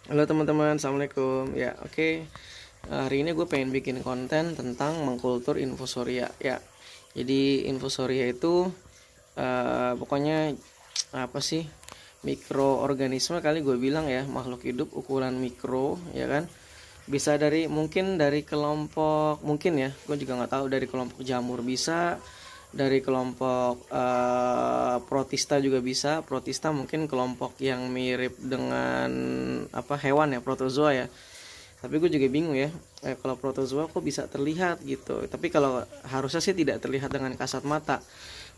Halo teman-teman, assalamualaikum. Ya, oke. Hari ini gue pengen bikin konten tentang mengkultur infusoria. Ya, jadi infusoria itu pokoknya apa sih? Mikroorganisme kali gue bilang ya, makhluk hidup ukuran mikro, ya kan? Bisa mungkin dari kelompok mungkin ya, gue juga nggak tahu dari kelompok jamur bisa, dari kelompok protista juga bisa. Protista mungkin kelompok yang mirip dengan apa hewan ya, protozoa ya. Tapi gue juga bingung ya, kalau protozoa kok bisa terlihat gitu. Tapi kalau harusnya sih tidak terlihat dengan kasat mata,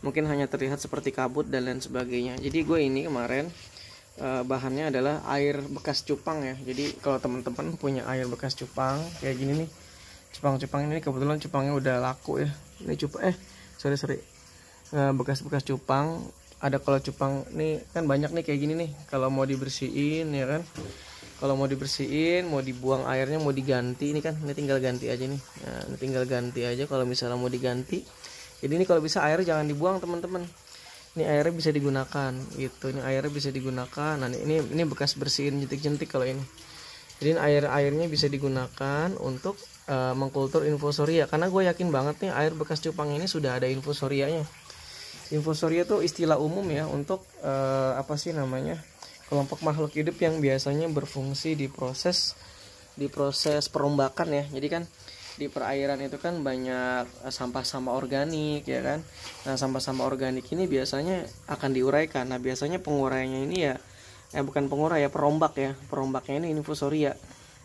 mungkin hanya terlihat seperti kabut dan lain sebagainya. Jadi gue ini kemarin bahannya adalah air bekas cupang ya. Jadi kalau teman-teman punya air bekas cupang kayak gini nih, cupang-cupang ini kebetulan cupangnya udah laku ya. Ini sorry bekas-bekas cupang. Ada kalau cupang nih kan banyak nih kayak gini nih, kalau mau dibersihin ya kan, kalau mau dibersihin, mau dibuang airnya, mau diganti, ini kan ini tinggal ganti aja nih. Nah, ini tinggal ganti aja kalau misalnya mau diganti. Jadi ini kalau bisa air jangan dibuang teman-teman, ini airnya bisa digunakan gitu, ini airnya bisa digunakan. Nah ini bekas bersihin jentik-jentik kalau ini. Jadi airnya bisa digunakan untuk mengkultur infusoria, karena gue yakin banget nih air bekas cupang ini sudah ada infusorianya. Infusoria itu istilah umum ya untuk apa sih namanya, kelompok makhluk hidup yang biasanya berfungsi di proses perombakan ya. Jadi kan di perairan itu kan banyak sampah-sampah organik ya kan. Nah sampah-sampah organik ini biasanya akan diuraikan. Nah biasanya penguraiannya ini ya bukan pengurai ya, perombak ya. Perombaknya ini infusoria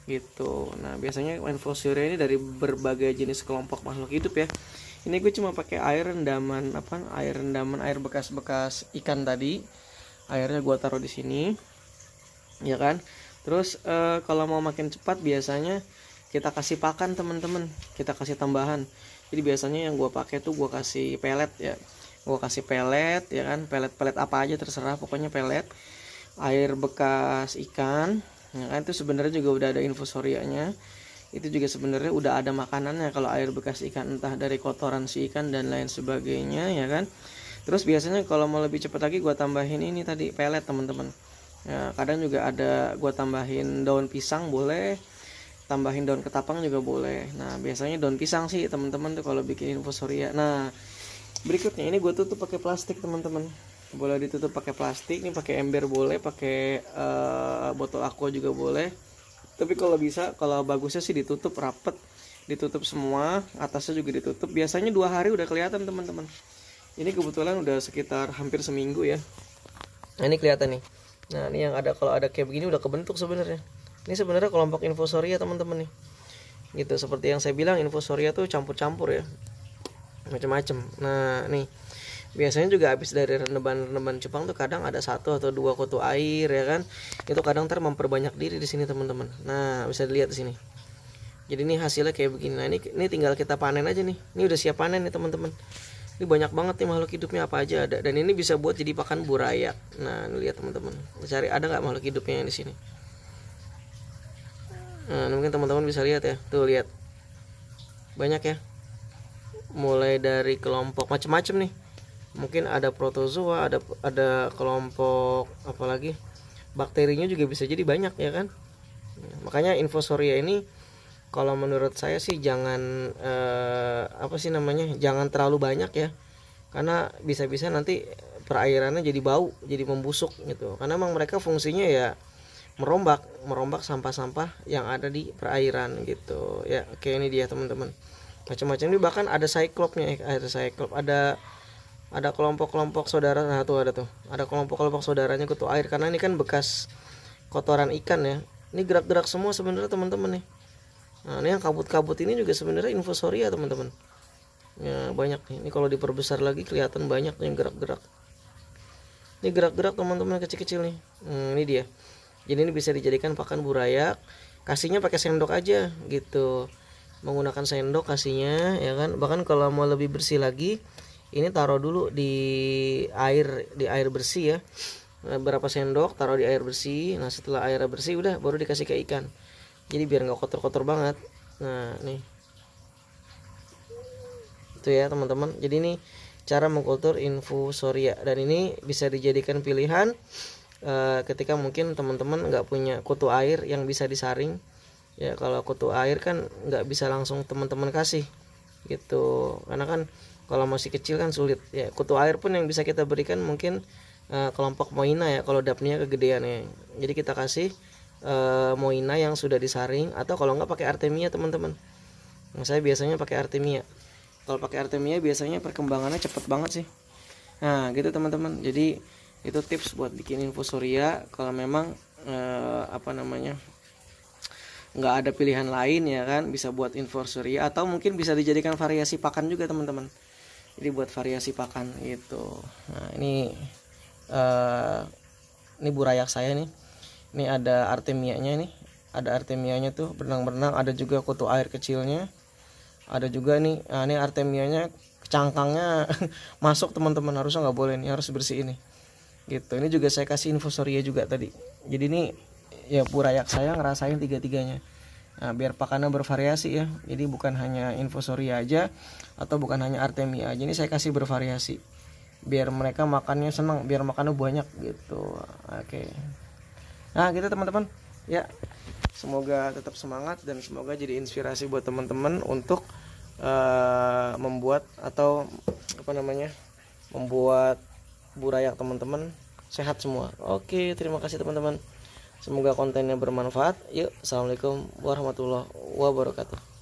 gitu. Nah biasanya infusoria ini dari berbagai jenis kelompok makhluk hidup ya. Ini gue cuma pakai air rendaman air bekas-bekas ikan tadi. Airnya gue taruh di sini ya kan. Terus kalau mau makin cepat biasanya kita kasih pakan teman-teman, kita kasih tambahan. Jadi biasanya yang gue pakai tuh gue kasih pelet ya, gue kasih pelet ya kan, pelet apa aja terserah, pokoknya pelet. Air bekas ikan ya kan, itu sebenarnya juga udah ada infusorianya. Itu juga sebenarnya udah ada makanannya kalau air bekas ikan, entah dari kotoran si ikan dan lain sebagainya ya kan. Terus biasanya kalau mau lebih cepat lagi gue tambahin ini tadi pelet teman-teman ya. Kadang juga ada gue tambahin daun pisang boleh, tambahin daun ketapang juga boleh. Nah biasanya daun pisang sih teman-teman tuh kalau bikin infusoria. Nah berikutnya ini gue tutup pakai plastik teman-teman, boleh ditutup pakai plastik, ini pakai ember boleh, pakai botol aqua juga boleh. Tapi kalau bisa, kalau bagusnya sih ditutup rapet, ditutup semua, atasnya juga ditutup. Biasanya 2 hari udah kelihatan teman-teman. Ini kebetulan udah sekitar hampir seminggu ya. Nah ini kelihatan nih. Nah ini yang ada, kalau ada kayak begini udah kebentuk sebenarnya. Ini sebenarnya kelompok infusoria teman-teman nih. Gitu, seperti yang saya bilang infusoria tuh campur-campur ya, macam-macam. Nah nih biasanya juga habis dari rendeman cupang tuh kadang ada 1 atau 2 kutu air ya kan. Itu kadang memperbanyak diri di sini teman-teman. Nah bisa dilihat di sini. Jadi ini hasilnya kayak begini. Nah ini tinggal kita panen aja nih. Ini udah siap panen nih teman-teman. Ini banyak banget nih makhluk hidupnya, apa aja ada. Dan ini bisa buat jadi pakan buraya. Nah ini lihat teman-teman, cari ada nggak makhluk hidupnya yang di sini. Nah mungkin teman-teman bisa lihat ya, tuh lihat banyak ya. Mulai dari kelompok macam-macam nih. Mungkin ada protozoa, ada kelompok apalagi, bakterinya juga bisa jadi banyak ya kan. Makanya infusoria ini kalau menurut saya sih jangan jangan terlalu banyak ya, karena bisa-bisa nanti perairannya jadi bau, jadi membusuk gitu. Karena memang mereka fungsinya ya merombak sampah-sampah yang ada di perairan gitu ya. Oke ini dia teman-teman, macam-macam ini. Bahkan ada cyclopnya, ada kelompok-kelompok saudara. Nah tuh ada kelompok-kelompok saudaranya kutu air, karena ini kan bekas kotoran ikan ya. Ini gerak-gerak semua sebenarnya teman-teman nih. Nah ini yang kabut-kabut ini juga sebenarnya infusoria teman-teman ya, banyak nih. Ini kalau diperbesar lagi kelihatan banyak nih yang gerak-gerak. Ini gerak-gerak teman-teman, kecil-kecil nih. Ini dia. Jadi ini bisa dijadikan pakan buraya. Kasihnya pakai sendok aja gitu, menggunakan sendok kasihnya ya kan. Bahkan kalau mau lebih bersih lagi, ini taruh dulu di air bersih ya. Nah, berapa sendok taruh di air bersih. Nah setelah airnya bersih udah baru dikasih ke ikan. Jadi biar nggak kotor-kotor banget. Nah nih itu ya teman-teman. Jadi ini cara mengkultur infusoria, dan ini bisa dijadikan pilihan ketika mungkin teman-teman nggak punya kutu air yang bisa disaring ya. Kalau kutu air kan nggak bisa langsung teman-teman kasih gitu, karena kan kalau masih kecil kan sulit ya. Kutu air pun yang bisa kita berikan mungkin kelompok Moina ya, kalau dapnya kegedean ya. Jadi kita kasih Moina yang sudah disaring, atau kalau nggak pakai Artemia teman-teman. Nah, saya biasanya pakai Artemia. Kalau pakai Artemia biasanya perkembangannya cepet banget sih. Nah gitu teman-teman, jadi itu tips buat bikin infusoria kalau memang nggak ada pilihan lain ya kan, bisa buat infusoria, atau mungkin bisa dijadikan variasi pakan juga teman-teman. Jadi buat variasi pakan gitu. Nah ini burayak saya nih. Ini ada Artemianya nih, ada Artemianya tuh berenang-berenang, ada juga kutu air kecilnya, ada juga nih. Nah, ini Artemianya cangkangnya masuk teman-teman, harusnya nggak boleh nih, harus bersih ini gitu. Ini juga saya kasih infusoria juga tadi. Jadi ini ya burayak saya ngerasain tiga-tiganya. Nah, biar pakannya bervariasi ya. Jadi bukan hanya infusoria aja atau bukan hanya Artemia aja. Ini saya kasih bervariasi. Biar mereka makannya senang, biar makannya banyak gitu. Oke. Nah, gitu teman-teman. Ya. Semoga tetap semangat dan semoga jadi inspirasi buat teman-teman untuk membuat atau membuat burayak teman-teman sehat semua. Oke, terima kasih teman-teman. Semoga kontennya bermanfaat. Yuk, assalamualaikum warahmatullahi wabarakatuh.